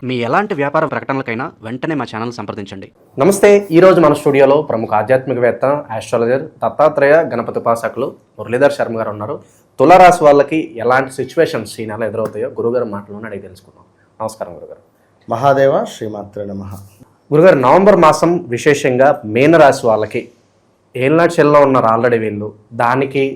మీ ఎలాంటి వ్యాపార ప్రకటనలకైనా వెంటనే మా ఛానల్ సంప్రదించండి. నమస్తే. ఈరోజు మన స్టూడియోలో ప్రముఖ ఆధ్యాత్మికవేత్త, ఆస్ట్రాలజర్, దత్తాత్రేయ గణపతి ఉపాసకులు మురళీధర్ శర్మ గారు ఉన్నారు. తులారాశి వాళ్ళకి ఎలాంటి సిచ్యువేషన్స్ ఈ నెల ఎదురవుతాయో గురుగారు మాటలోనే అడిగి తెలుసుకుందాం. నమస్కారం గురుగారు. మహాదేవ శ్రీమాత్రే నమః. గురుగారు, నవంబర్ మాసం విశేషంగా మీనరాశి వాళ్ళకి ఏళ్ళనాటి చెల్లో ఉన్నారు ఆల్రెడీ వీళ్ళు. దానికి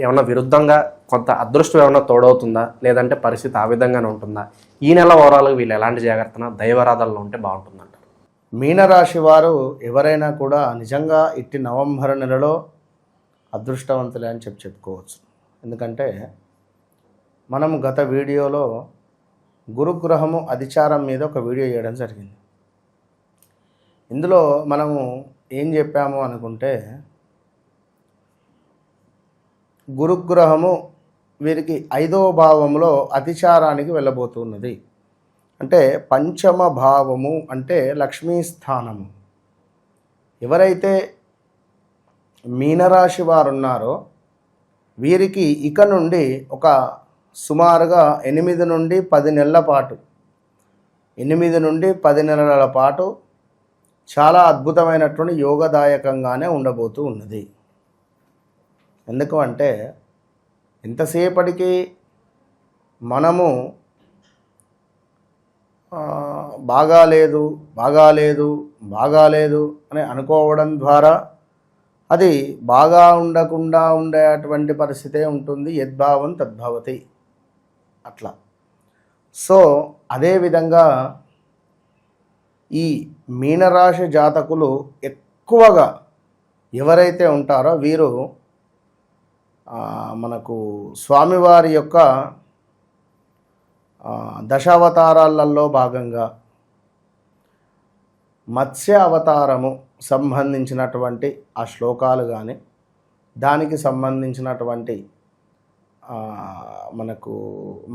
ఏమన్నా విరుద్ధంగా కొంత అదృష్టం ఏమన్నా తోడవుతుందా, లేదంటే పరిస్థితి ఆ విధంగానే ఉంటుందా? ఈ నెల ఓవరాల్గా వీళ్ళు ఎలాంటి జాగ్రత్తన దైవారాధనలో ఉంటే బాగుంటుందంటారు? మీనరాశి వారు ఎవరైనా కూడా నిజంగా ఇట్టి నవంబర్ నెలలో అదృష్టవంతులే అని చెప్పుకోవచ్చు. ఎందుకంటే మనం గత వీడియోలో గురుగ్రహము అధిచారం మీద ఒక వీడియో చేయడం జరిగింది. ఇందులో మనము ఏం చెప్పాము అనుకుంటే, గురుగ్రహము వీరికి 5వ భావంలో అతిచారానికి వెళ్ళబోతున్నది. అంటే పంచమ భావము అంటే లక్ష్మీ స్థానము. ఎవరైతే మీనరాశి వారు ఉన్నారో వీరికి ఇక నుండి ఒక సుమారుగా 8 నుండి 10 నెలల పాటు 8 నుండి 10 నెలల పాటు చాలా అద్భుతమైనటువంటి యోగదాయకంగానే ఉండబోతూ ఉన్నది. ఎందుకు అంటే ఎంతసేపటికి మనము బాగాలేదు అని అనుకోవడం ద్వారా అది బాగా ఉండకుండా ఉండేటువంటి పరిస్థితే ఉంటుంది. యద్భావం తద్భవతి అట్లా. సో అదేవిధంగా ఈ మీనరాశి జాతకులు ఎక్కువగా ఎవరైతే ఉంటారో వీరు మనకు స్వామివారి యొక్క దశావతారాలలో భాగంగా మత్స్య అవతారము సంబంధించినటువంటి ఆ శ్లోకాలు కానీ, దానికి సంబంధించినటువంటి మనకు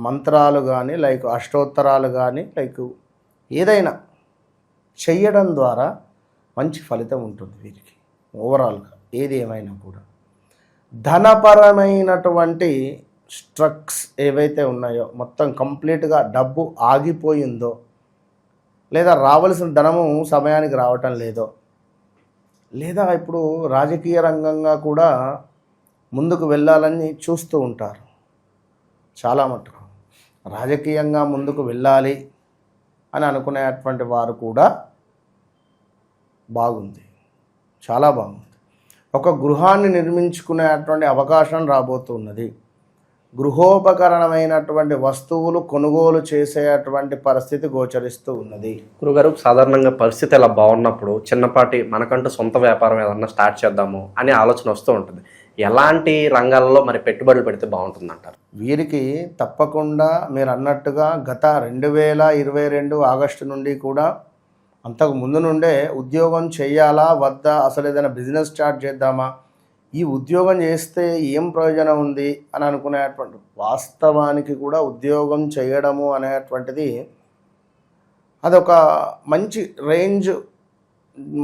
మంత్రాలు కానీ, లైక్ అష్టోత్తరాలు కానీ, లైక్ ఏదైనా చెయ్యడం ద్వారా మంచి ఫలితం ఉంటుంది వీరికి. ఓవరాల్గా ఏది ఏమైనా కూడా ధనపరమైనటువంటి స్ట్రక్స్ ఏవైతే ఉన్నాయో మొత్తం కంప్లీట్గా డబ్బు ఆగిపోయిందో, లేదా రావలసిన ధనము సమయానికి రావటం లేదో, లేదా ఇప్పుడు రాజకీయ రంగంగా కూడా ముందుకు వెళ్ళాలని చూస్తూ ఉంటారు. చాలా మటుకు రాజకీయంగా ముందుకు వెళ్ళాలి అని అనుకునేటువంటి వారు కూడా బాగుంది, చాలా బాగుంది. ఒక గృహాన్ని నిర్మించుకునేటువంటి అవకాశం రాబోతున్నది. గృహోపకరణమైనటువంటి వస్తువులు కొనుగోలు చేసేటువంటి పరిస్థితి గోచరిస్తూ ఉన్నది. గురుగారు, సాధారణంగా పరిస్థితి ఎలా బాగున్నప్పుడు చిన్నపాటి మనకంటూ సొంత వ్యాపారం ఏదన్నా స్టార్ట్ చేద్దాము అనే ఆలోచన వస్తూ ఉంటుంది. ఎలాంటి రంగాలలో మరి పెట్టుబడులు పెడితే బాగుంటుంది అంటారు? వీరికి తప్పకుండా మీరు అన్నట్టుగా గత 2022 ఆగస్టు నుండి కూడా, అంతకు ముందు నుండే ఉద్యోగం చేయాలా వద్దా, అసలు ఏదైనా బిజినెస్ స్టార్ట్ చేద్దామా, ఈ ఉద్యోగం చేస్తే ఏం ప్రయోజనం ఉంది అని అనుకునేటువంటి, వాస్తవానికి కూడా ఉద్యోగం చేయడము అనేటువంటిది అదొక మంచి రేంజ్,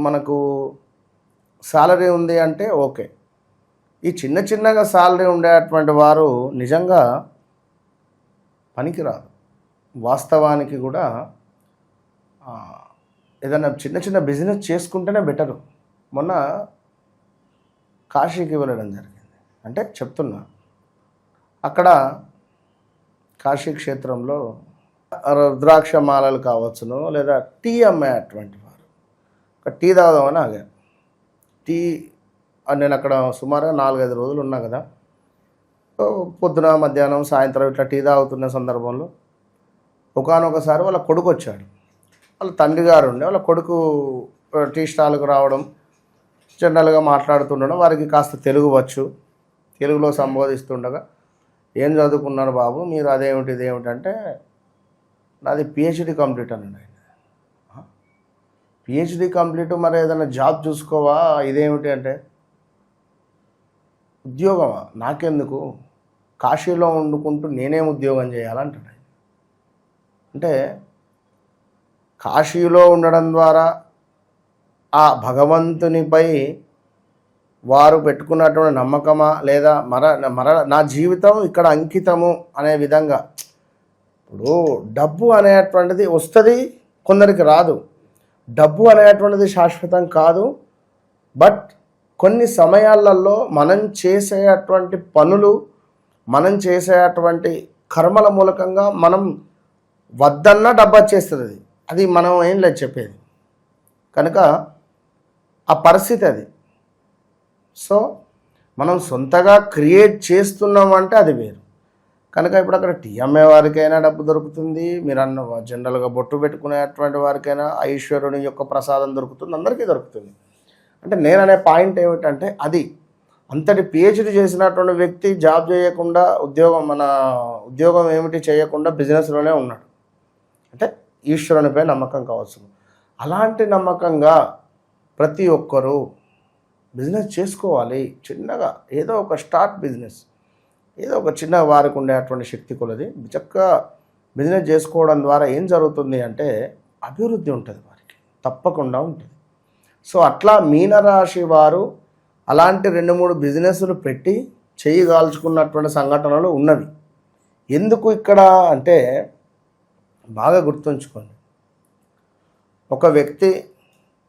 మనకు సాలరీ ఉంది అంటే ఓకే. ఈ చిన్నగా సాలరీ ఉండేటువంటి వారు నిజంగా పనికిరాదు. వాస్తవానికి కూడా ఏదైనా చిన్న బిజినెస్ చేసుకుంటేనే బెటరు. మొన్న కాశీకి వెళ్ళడం జరిగింది. అంటే చెప్తున్నా, అక్కడ కాశీ క్షేత్రంలో రుద్రాక్ష మాలలు కావచ్చును, లేదా టీ అమ్మేటువంటి వారు, ఒక టీ తాగుదామని ఆగాను. టీ నేను అక్కడ సుమారుగా 4-5 రోజులు ఉన్నా కదా. పొద్దున మధ్యాహ్నం సాయంత్రం ఇట్లా టీ తాగుతున్న సందర్భంలో ఒకానొకసారి వాళ్ళ కొడుకు వచ్చాడు. వాళ్ళ తండ్రి గారు ఉండే, వాళ్ళ కొడుకు టీ స్టాల్కు రావడం, జనరల్గా మాట్లాడుతుండడం, వారికి కాస్త తెలుగు వచ్చు, తెలుగులో సంబోధిస్తుండగా, ఏం చదువుకున్నారు బాబు మీరు, అదేమిటి ఇదేమిటి అంటే, నాది పిహెచ్డి కంప్లీట్ అన్నాడు ఆయన. పిహెచ్డి కంప్లీట్, మరి ఏదైనా జాబ్ చూసుకోవా, ఇదేమిటి అంటే, ఉద్యోగమా నాకెందుకు, కాశీలో వండుకుంటూ నేనేం ఉద్యోగం చేయాలంటాడు ఆయన. అంటే కాశీలో ఉండడం ద్వారా ఆ భగవంతునిపై వారు పెట్టుకున్నటువంటి నమ్మకమా, లేదా నా జీవితం ఇక్కడ అంకితము అనే విధంగా. ఇప్పుడు డబ్బు అనేటువంటిది వస్తుంది, కొందరికి రాదు. డబ్బు అనేటువంటిది శాశ్వతం కాదు. బట్ కొన్ని సమయాలలో మనం చేసేటువంటి పనులు, మనం చేసేటువంటి కర్మల మూలకంగా మనం వద్దన్నా డబ్బు వచ్చేస్తుంది. అది మనం ఏం లేదు చెప్పేది. కనుక ఆ పరిస్థితి అది. సో మనం సొంతగా క్రియేట్ చేస్తున్నామంటే అది వేరు. కనుక ఇప్పుడు అక్కడ టీ అమ్మే వారికైనా డబ్బు దొరుకుతుంది, మీరు అన్న జనరల్గా బొట్టు పెట్టుకునేటువంటి వారికైనా ఐశ్వర్యుని యొక్క ప్రసాదం దొరుకుతుంది, అందరికీ దొరుకుతుంది. అంటే నేను అనే పాయింట్ ఏమిటంటే అది అంతటి పిహెచ్డి చేసినటువంటి వ్యక్తి జాబ్ చేయకుండా ఉద్యోగం ఏమిటి చేయకుండా బిజినెస్లోనే ఉన్నాడు. అంటే ఈశ్వరునిపై నమ్మకం కావచ్చు. అలాంటి నమ్మకంగా ప్రతి ఒక్కరూ బిజినెస్ చేసుకోవాలి. చిన్నగా ఏదో ఒక స్టార్ట్ బిజినెస్, ఏదో ఒక చిన్న వారికి ఉండేటువంటి శక్తి కొలది చక్కగా బిజినెస్ చేసుకోవడం ద్వారా ఏం జరుగుతుంది అంటే అభివృద్ధి ఉంటుంది, వారికి తప్పకుండా ఉంటుంది. సో అట్లా మీనరాశి వారు అలాంటి 2-3 బిజినెస్లు పెట్టి చేయగాల్చుకున్నటువంటి సంఘటనలు ఉన్నవి. ఎందుకు ఇక్కడ అంటే బాగా గుర్తుంచుకోండి. ఒక వ్యక్తి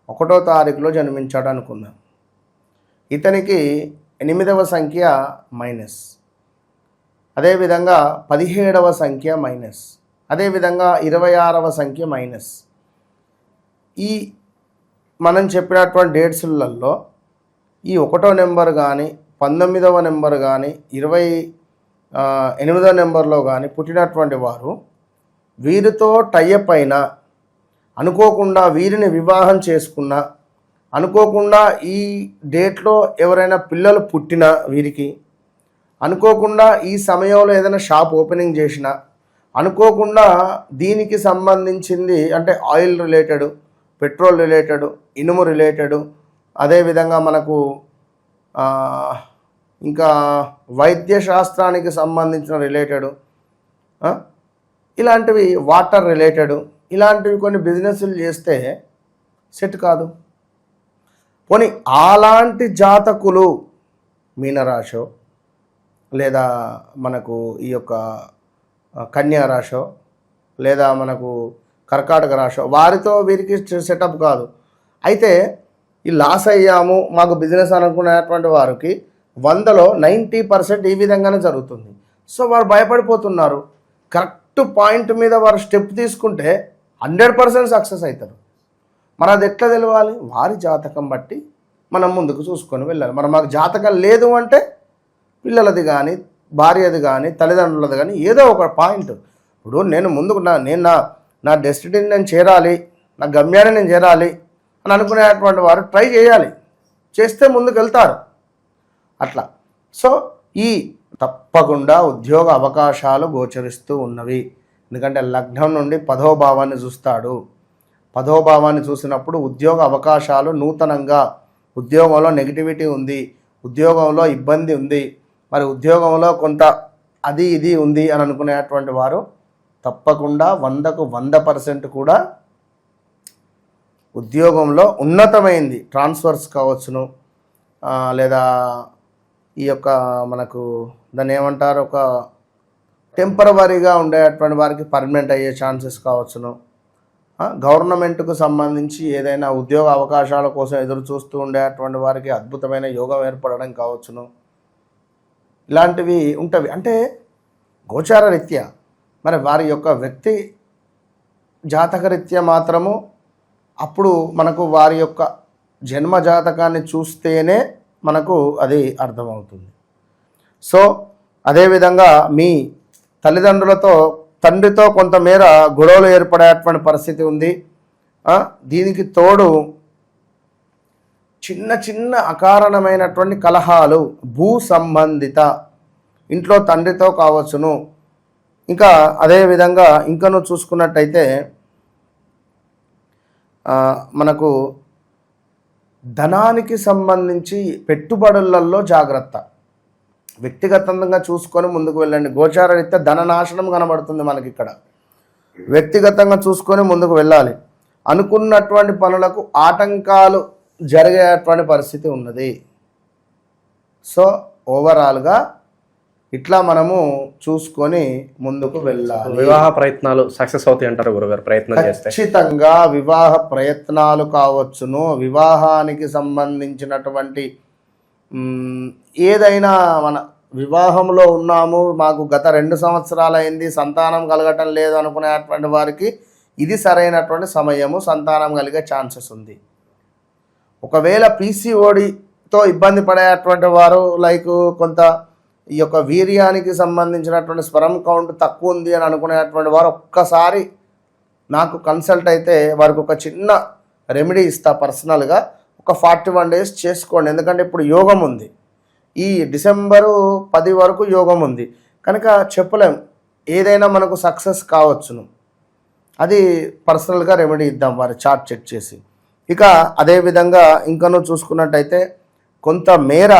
1వ తారీఖులో జన్మించాడు అనుకుందాం. ఇతనికి 8వ సంఖ్య మైనస్, అదేవిధంగా 17వ సంఖ్య మైనస్, అదేవిధంగా 26వ సంఖ్య మైనస్. ఈ మనం చెప్పినటువంటి డేట్స్లలో ఈ 1వ నెంబర్ కానీ 19వ నెంబర్ కానీ 28వ నెంబర్లో కానీ పుట్టినటువంటి వారు వీరితో టైఅప్ అయినా, అనుకోకుండా వీరిని వివాహం చేసుకున్నా, అనుకోకుండా ఈ డేట్లో ఎవరైనా పిల్లలు పుట్టినా, వీరికి అనుకోకుండా ఈ సమయంలో ఏదైనా షాప్ ఓపెనింగ్ చేసినా, అనుకోకుండా దీనికి సంబంధించింది అంటే ఆయిల్ రిలేటెడ్, పెట్రోల్ రిలేటెడ్, ఇనుము రిలేటెడ్, అదేవిధంగా మనకు ఇంకా వైద్య శాస్త్రానికి సంబంధించిన రిలేటెడ్, ఇలాంటివి వాటర్ రిలేటెడ్, ఇలాంటివి కొన్ని బిజినెస్లు చేస్తే సెట్ కాదు. పోనీ అలాంటి జాతకులు మీనరాశో లేదా మనకు ఈ యొక్క కన్యా రాశో లేదా మనకు కర్కాటక రాశో వారితో వీరికి సెటప్ కాదు. అయితే ఈ లాస్ అయ్యాము మాకు బిజినెస్ అనుకునేటువంటి వారికి 100లో 90% ఈ విధంగానే జరుగుతుంది. సో వారు భయపడిపోతున్నారు. కరెక్ట్ పాయింట్ మీద వారు స్టెప్ తీసుకుంటే 100% సక్సెస్ అవుతారు. మరి అది ఎట్లా తెలవాలి? వారి జాతకం బట్టి మనం ముందుకు చూసుకొని వెళ్ళాలి. మరి మాకు జాతకం లేదు అంటే పిల్లలది కానీ, భార్యది కానీ, తల్లిదండ్రులది కానీ ఏదో ఒక పాయింట్. ఇప్పుడు నేను ముందుకు నా డెస్టినీని నేను చేరాలి, నా గమ్యాన్ని నేను చేరాలి అని అనుకునేటువంటి వారు ట్రై చేయాలి. చేస్తే ముందుకు వెళ్తారు అట్లా. సో ఈ తప్పకుండా ఉద్యోగ అవకాశాలు గోచరిస్తూ ఉన్నవి. ఎందుకంటే లగ్నం నుండి 10వ భావాన్ని చూస్తాడు. 10వ భావాన్ని చూసినప్పుడు ఉద్యోగ అవకాశాలు నూతనంగా, ఉద్యోగంలో నెగిటివిటీ ఉంది, ఉద్యోగంలో ఇబ్బంది ఉంది, మరి ఉద్యోగంలో కొంత అది ఇది ఉంది అని అనుకునేటువంటి వారు తప్పకుండా 100కు 100% కూడా ఉద్యోగంలో ఉన్నతమైంది ట్రాన్స్ఫర్స్ కావచ్చును, లేదా ఈ యొక్క మనకు దాన్ని ఏమంటారు, ఒక టెంపరవరీగా ఉండేటువంటి వారికి పర్మనెంట్ అయ్యే ఛాన్సెస్ కావచ్చును, గవర్నమెంట్కు సంబంధించి ఏదైనా ఉద్యోగ అవకాశాల కోసం ఎదురు చూస్తూ ఉండేటువంటి వారికి అద్భుతమైన యోగం ఏర్పడడం కావచ్చును, ఇలాంటివి ఉంటవి. అంటే గోచార రీత్యా మరి వారి యొక్క వ్యక్తి జాతక రీత్యా మాత్రము అప్పుడు మనకు వారి యొక్క జన్మ జాతకాన్ని చూస్తేనే మనకు అది అర్థమవుతుంది. సో అదేవిధంగా మీ తండ్రితో కొంతమేర గొడవలు ఏర్పడేటువంటి పరిస్థితి ఉంది. దీనికి తోడు చిన్న అకారణమైనటువంటి కలహాలు, భూ సంబంధిత, ఇంట్లో తండ్రితో కావచ్చును. ఇంకా అదేవిధంగా ఇంకను చూసుకున్నట్టయితే మనకు ధనానికి సంబంధించి పెట్టుబడులలో జాగ్రత్త, వ్యక్తిగతంగా చూసుకొని ముందుకు వెళ్ళండి. గోచార రీత్యా ధన నాశనం కనబడుతుంది మనకి ఇక్కడ. వ్యక్తిగతంగా చూసుకొని ముందుకు వెళ్ళాలి. అనుకున్నటువంటి పనులకు ఆటంకాలు జరిగేటువంటి పరిస్థితి ఉన్నది. సో ఓవరాల్గా ఇట్లా మనము చూసుకొని ముందుకు వెళ్ళాలి. వివాహ ప్రయత్నాలు సక్సెస్ అవుతాయి అంటారు గురుగారు ప్రయత్నం చేస్తే? ఖచ్చితంగా వివాహ ప్రయత్నాలు కావచ్చును, వివాహానికి సంబంధించినటువంటి ఏదైనా మన వివాహంలో ఉన్నాము, మాకు గత 2 సంవత్సరాలు అయింది, సంతానం కలగటం లేదు అనుకునేటువంటి వారికి ఇది సరైనటువంటి సమయము, సంతానం కలిగే ఛాన్సెస్ ఉంది. ఒకవేళ పీసీఓడితో ఇబ్బంది పడేటువంటి వారు లైక్ కొంత ఈ యొక్క వీర్యానికి సంబంధించినటువంటి స్పెర్మ్ కౌంట్ తక్కువ ఉంది అని అనుకునేటువంటి వారు ఒక్కసారి నాకు కన్సల్ట్ అయితే వారికి ఒక చిన్న రెమెడీ ఇస్తా పర్సనల్గా. ఒక 41 days చేసుకోండి, ఎందుకంటే ఇప్పుడు యోగం ఉంది, ఈ డిసెంబరు 10 వరకు యోగం ఉంది కనుక చెప్పలేం, ఏదైనా మనకు సక్సెస్ కావచ్చును. అది పర్సనల్గా రెమెడీ ఇద్దాం వారి చార్ట్ చెక్ చేసి. ఇక అదేవిధంగా ఇంకనూ చూసుకున్నట్టయితే కొంతమేర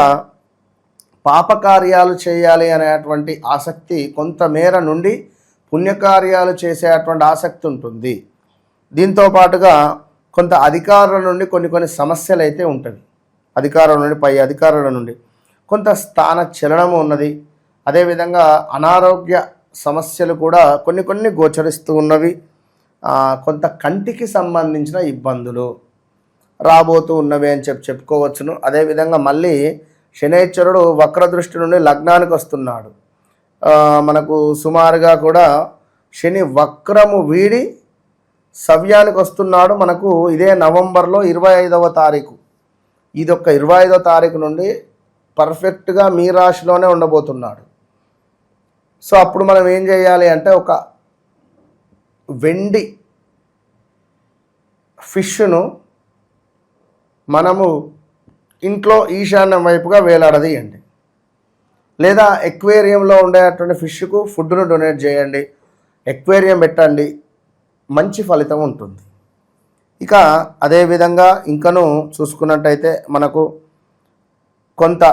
పాపకార్యాలు చేయాలి అనేటువంటి ఆసక్తి, కొంతమేర నుండి పుణ్యకార్యాలు చేసేటువంటి ఆసక్తి ఉంటుంది. దీంతో పాటుగా కొంత అధికారుల నుండి కొన్ని సమస్యలు అయితే ఉంటుంది, అధికారుల నుండి పై అధికారుల నుండి కొంత స్థాన చలనము ఉన్నది. అదేవిధంగా అనారోగ్య సమస్యలు కూడా కొన్ని గోచరిస్తూ ఉన్నవి. కొంత కంటికి సంబంధించిన ఇబ్బందులు రాబోతూ ఉన్నవి అని చెప్పుకోవచ్చును. అదేవిధంగా మళ్ళీ శనైశ్వరుడు వక్రదృష్టి నుండి లగ్నానికి వస్తున్నాడు. మనకు సుమారుగా కూడా శని వక్రము వీడి సవ్యానికి వస్తున్నాడు. మనకు ఇదే నవంబర్లో 25వ తారీఖు, ఇది ఒక 25వ తారీఖు నుండి పర్ఫెక్ట్గా మీ రాశిలోనే ఉండబోతున్నాడు. సో అప్పుడు మనం ఏం చేయాలి అంటే ఒక వెండి ఫిష్ను మనము ఇంట్లో ఈశాన్యం వైపుగా వేలాడదీయండి, లేదా ఎక్వేరియంలో ఉండేటువంటి ఫిష్కు ఫుడ్ను డొనేట్ చేయండి, ఎక్వేరియం పెట్టండి, మంచి ఫలితం ఉంటుంది. ఇక అదేవిధంగా ఇంకను చూసుకున్నట్టయితే మనకు కొంత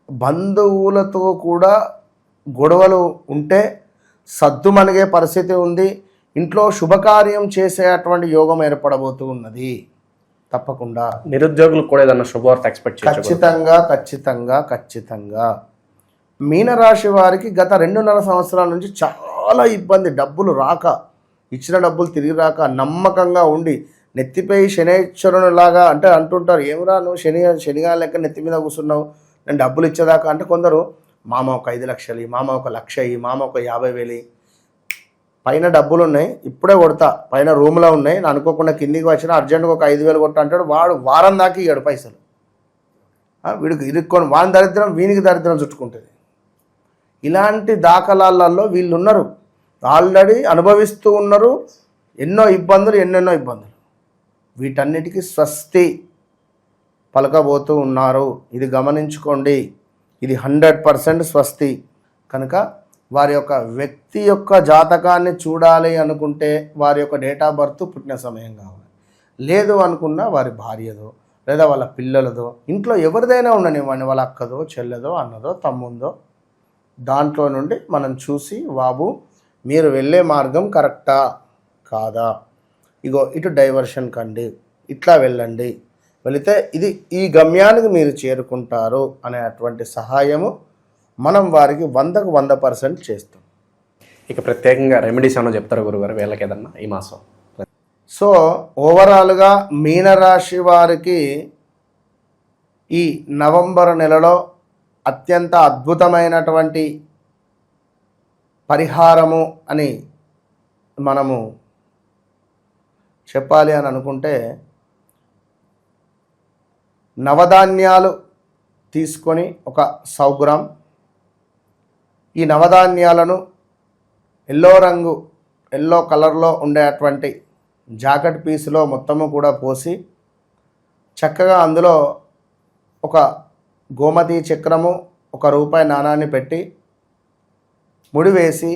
బంధువులతో కూడా గొడవలు ఉంటే సద్దుమణిగే పరిస్థితి ఉంది. ఇంట్లో శుభకార్యం చేసేటువంటి యోగం ఏర్పడబోతూ ఉన్నది. తప్పకుండా నిరుద్యోగులకు కూడా ఏదన్నా శుభవార్త ఎక్స్పెక్ట్ చేయొచ్చు? ఖచ్చితంగా మీనరాశి వారికి గత 2.5 సంవత్సరాల నుంచి చాలా ఇబ్బంది, డబ్బులు రాక, ఇచ్చిన డబ్బులు తిరిగి రాక, నమ్మకంగా ఉండి నెత్తిపై శనైశ్వరునిలాగా అంటే అంటుంటారు, ఏమిరా నువ్వు శనిగా లెక్క నెత్తి మీద కూర్చున్నావు, నేను డబ్బులు ఇచ్చేదాకా అంటే కొందరు మామ ఒక 5 లక్షలు, మామ ఒక 1,00,000, మామ ఒక 50,000, పైన డబ్బులు ఉన్నాయి ఇప్పుడే కొడతా, పైన రూమ్లో ఉన్నాయి, నేను అనుకోకుండా కిందికి వచ్చినా అర్జెంటుగా ఒక 5,000 కొట్టా అంటాడు. వాడు వారం దాకా ఇయ్యాడు పైసలు. వీడికి ఇరుక్కొని వాని దరిద్రం వీనికి దరిద్రం చుట్టుకుంటుంది. ఇలాంటి దాఖలాలలో వీళ్ళు ఉన్నారు, ఆల్రెడీ అనుభవిస్తూ ఉన్నారు ఎన్నెన్నో ఇబ్బందులు. వీటన్నిటికీ స్వస్తి పలకబోతూ ఉన్నారు. ఇది గమనించుకోండి, ఇది 100% స్వస్తి. కనుక వారి యొక్క వ్యక్తి యొక్క జాతకాన్ని చూడాలి అనుకుంటే వారి యొక్క డేట్ ఆఫ్ బర్త్, పుట్టిన సమయం కావాలి. లేదు అనుకున్నా వారి భార్యదో లేదా వాళ్ళ పిల్లలదో, ఇంట్లో ఎవరిదైనా ఉండనివ్వండి, వాళ్ళ అక్కదో చెల్లెదో అన్నదో తమ్ముందో, దాంట్లో నుండి మనం చూసి బాబు మీరు వెళ్ళే మార్గం కరెక్టా కాదా, ఇగో ఇటు డైవర్షన్ కండి, ఇట్లా వెళ్ళండి, వెళితే ఇది ఈ గమ్యానికి మీరు చేరుకుంటారు అనేటువంటి సహాయము మనం వారికి 100కు 100% చేస్తాం. ఇక ప్రత్యేకంగా రెమెడీస్ ఏమైనా చెప్తారు గురుగారు వీళ్ళకి ఏదన్నా ఈ మాసం? సో ఓవరాల్గా మీనరాశి వారికి ఈ నవంబర్ నెలలో అత్యంత అద్భుతమైనటువంటి పరిహారము అని మనము చెప్పాలి అని అనుకుంటే, నవధాన్యాలు తీసుకొని ఒక 100 గ్రామ్, ఈ నవధాన్యాలను ఎల్లో కలర్లో ఉండేటువంటి జాకెట్ పీసులో మొత్తము కూడా పోసి చక్కగా అందులో ఒక గోమతి చక్రము, ₹1 నాణాన్ని పెట్టి ముడివేసి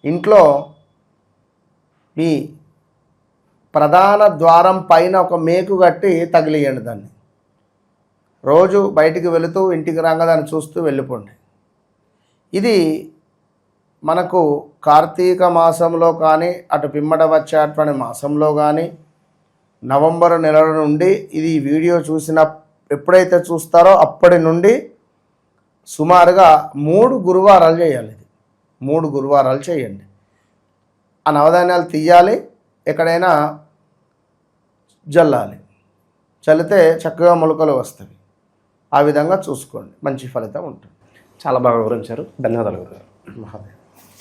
ఇంట్లో ఈ ప్రధాన ద్వారం పైన ఒక మేకు కట్టి తగిలియండి. దాన్ని రోజు బయటికి వెళుతూ ఇంటికి రాగా దాన్ని చూస్తూ వెళ్ళిపోండి. ఇది మనకు కార్తీక మాసంలో కానీ అటు పిమ్మట వచ్చేటువంటి మాసంలో కానీ నవంబర్ నెల నుండి ఇది వీడియో చూసిన ఎప్పుడైతే చూస్తారో అప్పటి నుండి సుమారుగా 3 గురువారాలు చేయాలి. ఇది 3 గురువారాలు చేయండి. ఆ నవధాన్యాలు తీయాలి, ఎక్కడైనా జల్లాలి. చల్లితే చక్కగా మొలకలు వస్తాయి. ఆ విధంగా చూసుకోండి, మంచి ఫలితం ఉంటుంది. చాలా బాగా వివరించారు. ధన్యవాదాలు గురుగారు. మహాదేవ్.